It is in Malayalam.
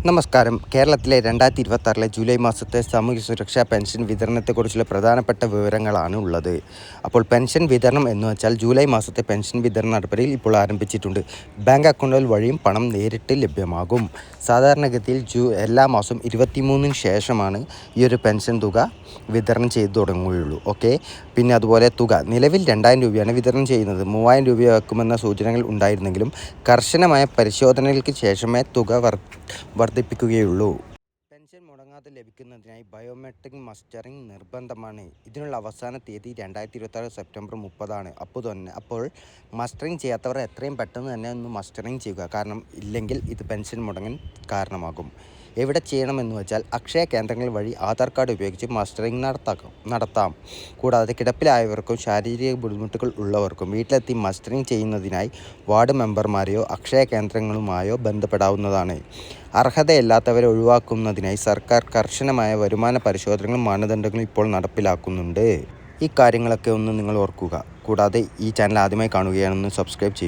നമസ്കാരം. കേരളത്തിലെ 2026 ജൂലൈ മാസത്തെ സാമൂഹ്യ സുരക്ഷാ പെൻഷൻ വിതരണത്തെക്കുറിച്ചുള്ള പ്രധാനപ്പെട്ട വിവരങ്ങളാണ് ഉള്ളത്. അപ്പോൾ പെൻഷൻ വിതരണം എന്ന് വെച്ചാൽ ജൂലൈ മാസത്തെ പെൻഷൻ വിതരണ നടപടിയിൽ ഇപ്പോൾ ആരംഭിച്ചിട്ടുണ്ട്. ബാങ്ക് അക്കൗണ്ടുകൾ വഴിയും പണം നേരിട്ട് ലഭ്യമാകും. സാധാരണഗതിയിൽ എല്ലാ മാസവും 23-ന് ശേഷമാണ് ഈ ഒരു പെൻഷൻ തുക വിതരണം ചെയ്തു തുടങ്ങുകയുള്ളൂ. പിന്നെ അതുപോലെ തുക നിലവിൽ 2000 രൂപയാണ് വിതരണം ചെയ്യുന്നത്. 3000 രൂപയാക്കുമെന്ന സൂചനകൾ ഉണ്ടായിരുന്നെങ്കിലും കർശനമായ പരിശോധനകൾക്ക് ശേഷമേ തുക വർദ്ധിപ്പിക്കുകയുള്ളൂ. പെൻഷൻ മുടങ്ങാതെ ലഭിക്കുന്നതിനായി ബയോമെട്രിക് മസ്റ്ററിംഗ് നിർബന്ധമാണ്. ഇതിനുള്ള അവസാന തീയതി 2026 സെപ്റ്റംബർ 30 അപ്പോൾ മസ്റ്ററിംഗ് ചെയ്യാത്തവർ എത്രയും പെട്ടെന്ന് തന്നെ ഒന്ന് മസ്റ്ററിംഗ് ചെയ്യുക. കാരണം ഇല്ലെങ്കിൽ ഇത് പെൻഷൻ മുടങ്ങാൻ കാരണമാകും. എവിടെ ചെയ്യണമെന്ന് വെച്ചാൽ അക്ഷയ കേന്ദ്രങ്ങൾ വഴി ആധാർ കാർഡ് ഉപയോഗിച്ച് മസ്റ്ററിംഗ് നടത്താം. കൂടാതെ കിടപ്പിലായവർക്കും ശാരീരിക ബുദ്ധിമുട്ടുകൾ ഉള്ളവർക്കും വീട്ടിലെത്തി മസ്റ്ററിംഗ് ചെയ്യുന്നതിനായി വാർഡ് മെമ്പർമാരെയോ അക്ഷയ കേന്ദ്രങ്ങളുമായോ ബന്ധപ്പെടാവുന്നതാണ്. അർഹതയില്ലാത്തവരെ ഒഴിവാക്കുന്നതിനായി സർക്കാർ കർശനമായ വരുമാന പരിശോധനകളും മാനദണ്ഡങ്ങളും ഇപ്പോൾ നടപ്പിലാക്കുന്നുണ്ട്. ഈ കാര്യങ്ങളൊക്കെ ഒന്ന് നിങ്ങൾ ഓർക്കുക. കൂടാതെ ഈ ചാനൽ ആദ്യമായി കാണുകയാണെന്ന് സബ്സ്ക്രൈബ് ചെയ്യുക.